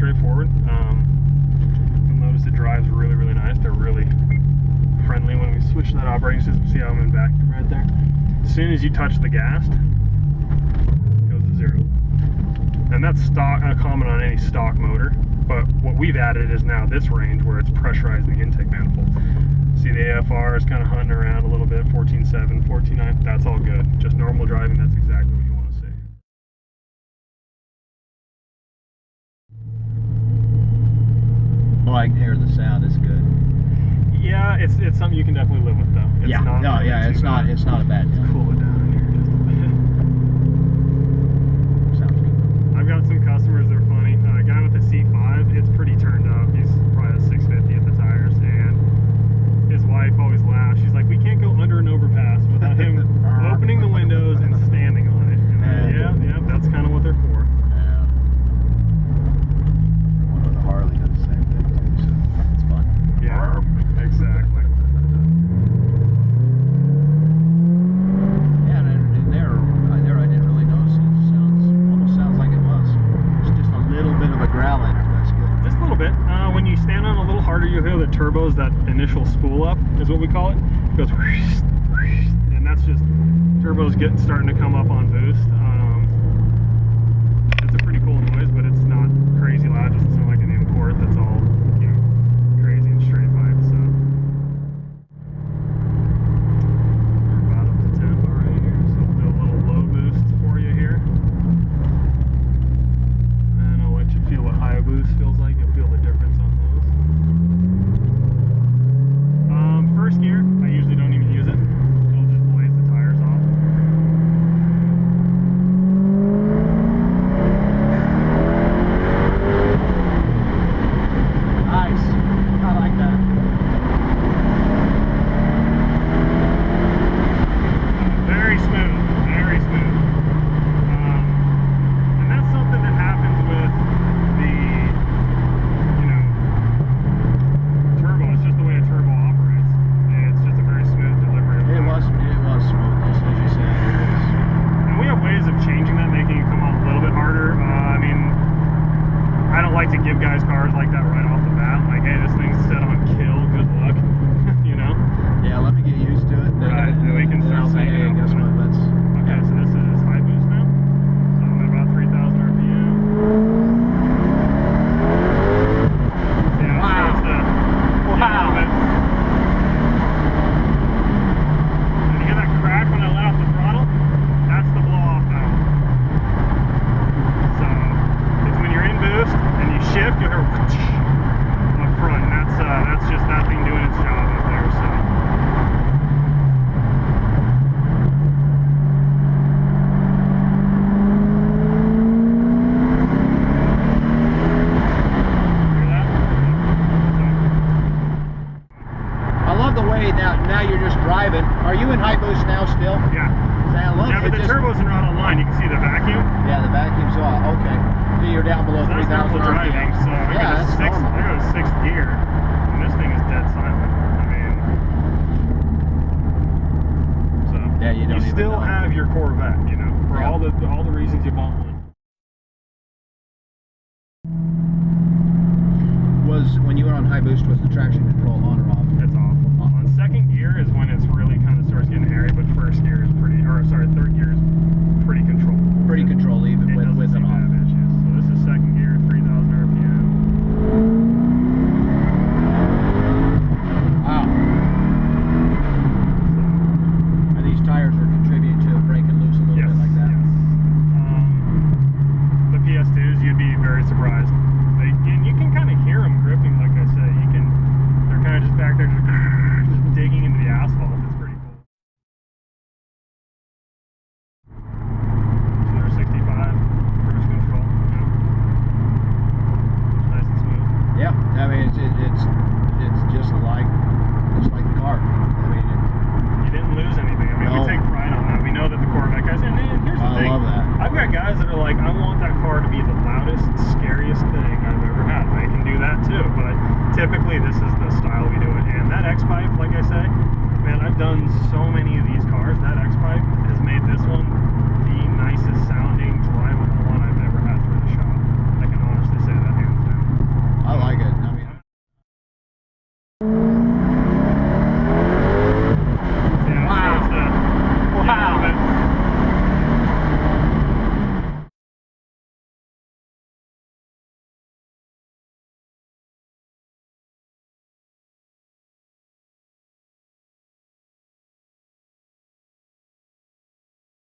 straightforward. You'll notice it drives really, really nice. They're really friendly when we switch that operating system. See how I'm in vacuum right there? As soon as you touch the gas, it goes to 0. And that's stock, common on any stock motor. But what we've added is now this range where it's pressurizing the intake manifold. See the AFR is kind of hunting around a little bit, 14.7, 14.9, that's all good. Just normal driving, that's exactly what you want to see. Oh, I can hear the sound, it's good. Yeah, it's something you can definitely live with though. It's yeah, not no, really yeah, it's not a bad Let's sound. cool it down in here just a bit. Sounds good. I've got some customers that are funny. A guy with a C5, it's pretty turned up. He's probably a 650 at the tires, and his wife always laughs. She's like, we can't go under an overpass without him opening the windows and standing on it. And yeah, that's kind of what they're for. Yeah. One of the Harley does the same thing too, so it's fun. Yeah, exactly. Yeah, and there I didn't really notice it. Almost sounds like it was. It's just a little bit of a growl in it. That's good. Just a little bit. When you stand on a little harder, you'll hear the turbos, that initial spool up is what we call it. It goes whoosh, whoosh, and that's just turbos starting to come up on boost. It's a pretty cool noise, but it's not crazy loud. It doesn't sound like an import that's all, you know, crazy and straight pipe. So we're about up to temp already here. So we'll do a little low boost for you here, and I'll let you feel what high boost feels like. You'll feel the difference on those. First gear, I usually don't even use it. It'll just blaze the tires off. Nice. I like that. Very smooth, very smooth. And that's something that happens with the, you know, turbo. It's just the way a turbo operates. It's just a very smooth delivery of It power. was smooth, just as you said. It is. And we have ways of changing that, making it come on a little bit harder. I mean, I don't like to give guys cars like that right off the bat. Like, hey, this thing's set on kill, good luck. You know? Yeah, let me get used to it. Right, and we can start say, hey, syncing up guess with what? it. Let's. Okay, so this is high boost now. So I'm at about 3,000 RPM. Yeah, Wow. so it's Wow. And you hear that crack when I let off the throttle? That's the blow off valve. So it's when you're in boost and you shift, you'll hear up front. And that's just that thing doing its job up there. So. I love the way now you're just driving. Are you in high boost now still? Yeah. I love Yeah, but the turbos are not online. You can see the vacuum. Yeah, the vacuum's off. Okay. So you're down below So that's 3,000 normal driving. RPM. So I Yeah, that's normal. I go to 6th gear, and this thing is dead silent. I mean, so Yeah, you don't even still know. have your Corvette, you know, for Yeah. all the reasons you bought one. When you went on high boost, was the traction control on or off? It's off. On 2nd gear is when it's really kind of starts getting hairy, but 1st gear is pretty, or sorry, 3rd gear is pretty controlled. Pretty control even It with doesn't and seem to off. have issues. So this is 2nd gear, 3,000 RPM. Wow. And these tires are contributing to it breaking loose a little bit like that. Yes. The PS2s, you'd be very surprised.